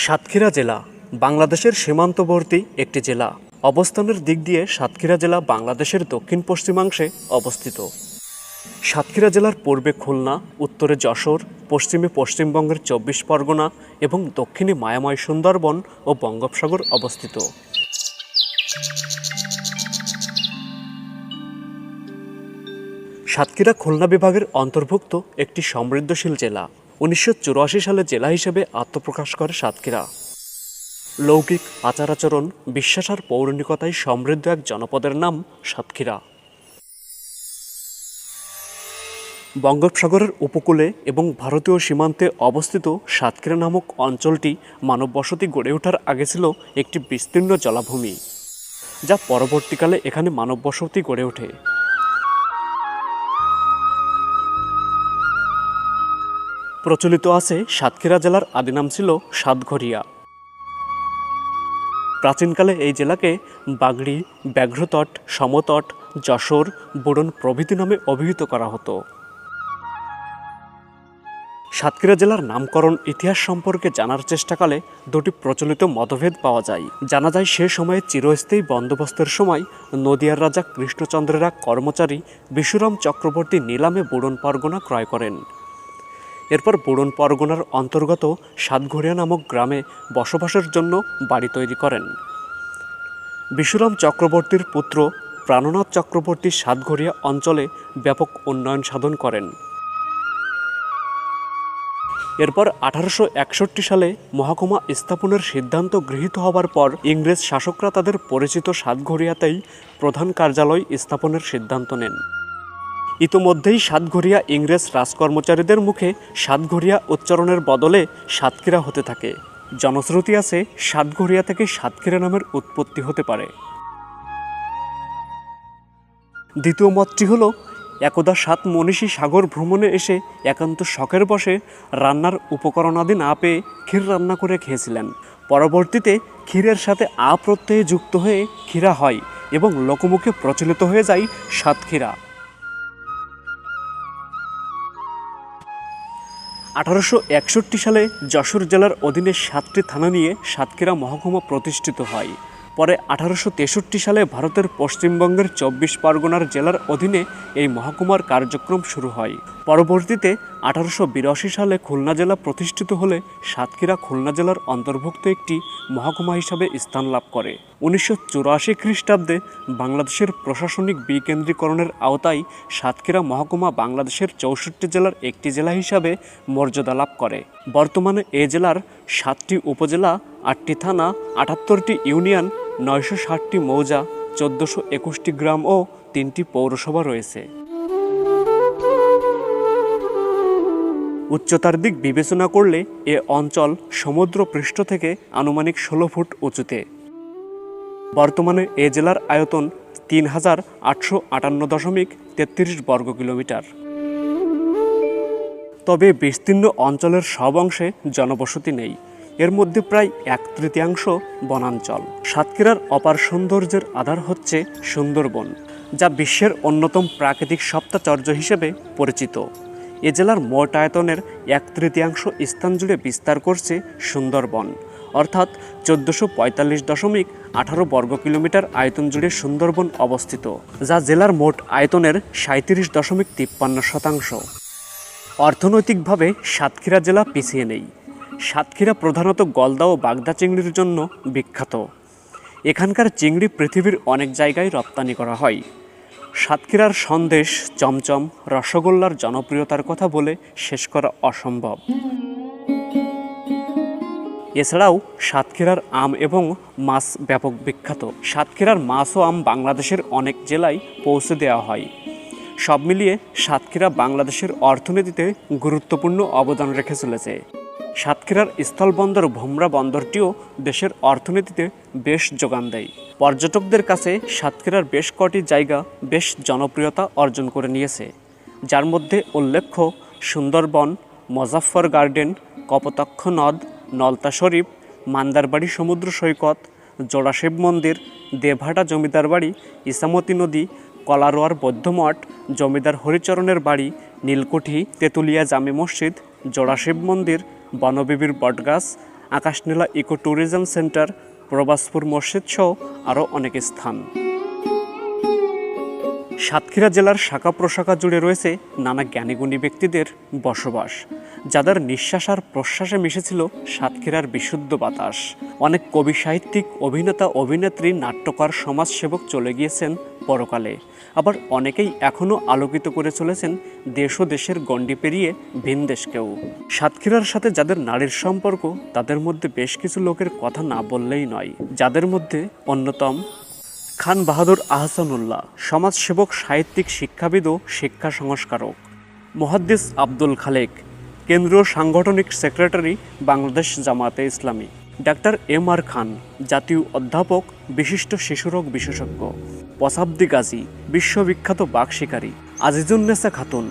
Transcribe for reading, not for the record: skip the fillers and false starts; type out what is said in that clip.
সাতক্ষীরা জেলা বাংলাদেশের সীমান্তবর্তী একটি জেলা। অবস্থানের দিক দিয়ে সাতক্ষীরা জেলা বাংলাদেশের দক্ষিণ পশ্চিমাংশে অবস্থিত। সাতক্ষীরা জেলার পূর্বে খুলনা, উত্তরে যশোর, পশ্চিমে পশ্চিমবঙ্গের 24 পরগনা এবং দক্ষিণে মায়াময় সুন্দরবন ও বঙ্গোপসাগর অবস্থিত। সাতক্ষীরা খুলনা বিভাগের অন্তর্ভুক্ত একটি সমৃদ্ধশীল জেলা। 1984 সালে জেলা হিসেবে আত্মপ্রকাশ করে সাতক্ষীরা। লৌকিক আচার-আচরণ, বিশ্বাস আর পৌরাণিকতায় সমৃদ্ধ এক জনপদের নাম সাতক্ষীরা। বঙ্গোপসাগরের উপকূলে এবং ভারতীয় সীমান্তে অবস্থিত সাতক্ষীরা নামক অঞ্চলটি মানব বসতি গড়ে ওঠার আগে ছিল একটি বিস্তীর্ণ জলাভূমি, যা পরবর্তীকালে এখানে মানব বসতি গড়ে ওঠে। প্রচলিত আছে সাতক্ষীরা জেলার আদি নাম ছিল সাতঘরিয়া। প্রাচীনকালে এই জেলাকে বাগড়ি, ব্যাঘ্রতট, সমতট, যশোর, বুড়ন প্রভৃতি নামে অভিহিত করা হতো। সাতক্ষীরা জেলার নামকরণ ইতিহাস সম্পর্কে জানার চেষ্টাকালে দুটি প্রচলিত মতভেদ পাওয়া যায়। জানা যায় সে সময়ে চিরস্থায়ী বন্দোবস্তের সময় নদিয়ার রাজা কৃষ্ণচন্দ্রের এক কর্মচারী বিশুরাম চক্রবর্তী নিলামে বুড়ন পরগনা ক্রয় করেন। এরপর বুড়ন পরগনার অন্তর্গত সাতঘরিয়া নামক গ্রামে বসবাসের জন্য বাড়ি তৈরি করেন। বিশুরাম চক্রবর্তীর পুত্র প্রাণনাথ চক্রবর্তী সাতঘরিয়া অঞ্চলে ব্যাপক উন্নয়ন সাধন করেন। এরপর 1861 সালে মহকুমা স্থাপনের সিদ্ধান্ত গৃহীত হবার পর ইংরেজ শাসকরা তাদের পরিচিত সাতঘরিয়াতেই প্রধান কার্যালয় স্থাপনের সিদ্ধান্ত নেন। ইতোমধ্যেই সাতঘরিয়া ইংরেজ রাজকর্মচারীদের মুখে সাতঘরিয়া উচ্চারণের বদলে সাতক্ষীরা হতে থাকে। জনশ্রুতি আছে সাতঘরিয়া থেকে সাতক্ষীরা নামের উৎপত্তি হতে পারে। দ্বিতীয় মতটি হল, একদা সাত মনীষী সাগর ভ্রমণে এসে একান্ত শখের বশে রান্নার উপকরণাদি না পেয়ে ক্ষীর রান্না করে খেয়েছিলেন। পরবর্তীতে ক্ষীরের সাথে আ প্রত্যয়ে যুক্ত হয়ে ক্ষীরা হয় এবং লোকমুখে প্রচলিত হয়ে যায় সাতক্ষীরা। 1861 সালে যশোর জেলার অধীনে 7টি থানা নিয়ে সাতক্ষীরা মহকুমা প্রতিষ্ঠিত হয়। পরে 1863 সালে ভারতের পশ্চিমবঙ্গের 24 পরগনার জেলার অধীনে এই মহকুমার কার্যক্রম শুরু হয়। পরবর্তীতে 1882 সালে খুলনা জেলা প্রতিষ্ঠিত হলে সাতক্ষীরা খুলনা জেলার অন্তর্ভুক্ত একটি মহকুমা হিসাবে স্থান লাভ করে। 1984 খ্রিস্টাব্দে বাংলাদেশের প্রশাসনিক বিকেন্দ্রীকরণের আওতায় সাতক্ষীরা মহকুমা বাংলাদেশের 64 জেলার একটি জেলা হিসাবে মর্যাদা লাভ করে। বর্তমানে এ জেলার 7টি উপজেলা, 8টি থানা, 78টি ইউনিয়ন, 960টি মৌজা, 1421টি গ্রাম ও 3টি পৌরসভা রয়েছে। উচ্চতার দিক বিবেচনা করলে এ অঞ্চল সমুদ্র পৃষ্ঠ থেকে আনুমানিক 16 ফুট উঁচুতে। বর্তমানে এ জেলার আয়তন 3858.33 বর্গ কিলোমিটার। তবে বিস্তীর্ণ অঞ্চলের সব অংশে জনবসতি নেই। এর মধ্যে প্রায় 1/3 বনাঞ্চল। সাতক্ষীরার অপার সৌন্দর্যের আধার হচ্ছে সুন্দরবন, যা বিশ্বের অন্যতম প্রাকৃতিক সপ্তাচার্য হিসেবে পরিচিত। এ জেলার মোট আয়তনের 1/3 স্থান জুড়ে বিস্তার করছে সুন্দরবন, অর্থাৎ 1445.18 বর্গ কিলোমিটার আয়তন জুড়ে সুন্দরবন অবস্থিত, যা জেলার মোট আয়তনের 37.53%। অর্থনৈতিকভাবে সাতক্ষীরা জেলা পিছিয়ে নেই। সাতক্ষীরা প্রধানত গলদা ও বাগদা চিংড়ির জন্য বিখ্যাত। এখানকার চিংড়ি পৃথিবীর অনেক জায়গায় রপ্তানি করা হয়। সাতক্ষীরার সন্দেশ, চমচম, রসগোল্লার জনপ্রিয়তার কথা বলে শেষ করা অসম্ভব। এছাড়াও সাতক্ষীরার আম এবং মাছ ব্যাপক বিখ্যাত। সাতক্ষীরার মাছ ও আম বাংলাদেশের অনেক জেলায় পৌঁছে দেওয়া হয়। সব মিলিয়ে সাতক্ষীরা বাংলাদেশের অর্থনীতিতে গুরুত্বপূর্ণ অবদান রেখে চলেছে। সাতক্ষীরার স্থলবন্দর ভোমরা বন্দরটিও দেশের অর্থনীতিতে বেশ যোগান দেয়। পর্যটকদের কাছে সাতক্ষীরার বেশ কটি জায়গা বেশ জনপ্রিয়তা অর্জন করে নিয়েছে, যার মধ্যে উল্লেখ্য সুন্দরবন, মুজাফফর গার্ডেন, কপোতাক্ষ নদ, নলতা শরীফ, মান্দারবাড়ি সমুদ্র সৈকত, জোড়া শিব মন্দির, দেবহাটা জমিদার বাড়ি, ইসামতি নদী, কলারোয়ার বৌদ্ধমঠ, জমিদার হরিচরণের বাড়ি, নীলকুঠি, তেঁতুলিয়া জামে মসজিদ, জোড়া শিব মন্দির, বনবিবির বটগাছ, আকাশনীলা ইকো ট্যুরিজম সেন্টার, প্রবাসপুর মসজিদ সহ আরও অনেক স্থান। সাতক্ষীরা জেলার শাখা প্রশাখা জুড়ে রয়েছে নানা জ্ঞানীগুণী ব্যক্তিদের বসবাস, যাদের নিঃশ্বাস আর প্রশ্বাসে মিশেছিল সাতক্ষীরার বিশুদ্ধ বাতাস। অনেক কবি, সাহিত্যিক, অভিনেতা, অভিনেত্রী, নাট্যকার, সমাজসেবক চলে গিয়েছেন পরকালে। আবার অনেকেই এখনও আলোকিত করে চলেছেন দেশ ও দেশের গণ্ডি পেরিয়ে ভিন দেশকেও। সাতক্ষীরার সাথে যাদের নারীর সম্পর্ক, তাদের মধ্যে বেশ কিছু লোকের কথা না বললেই নয়, যাদের মধ্যে অন্যতম খান বাহাদুর আহসানুল্লাহ, সমাজসেবক, সাহিত্যিক, শিক্ষাবিদ ও শিক্ষা সংস্কারক। মুহাদ্দিস আব্দুল খালেক, কেন্দ্রীয় সাংগঠনিক সেক্রেটারি, বাংলাদেশ জামায়াতে ইসলামী। Doctor M R. খান, জাতীয় অধ্যাপক, বিশিষ্ট শিশুরোগ বিশেষজ্ঞ। পসাব্দি গাজী, বিশ্ববিখ্যাত বাঘ শিকারী। আজিজুন্নেসা খাতুন,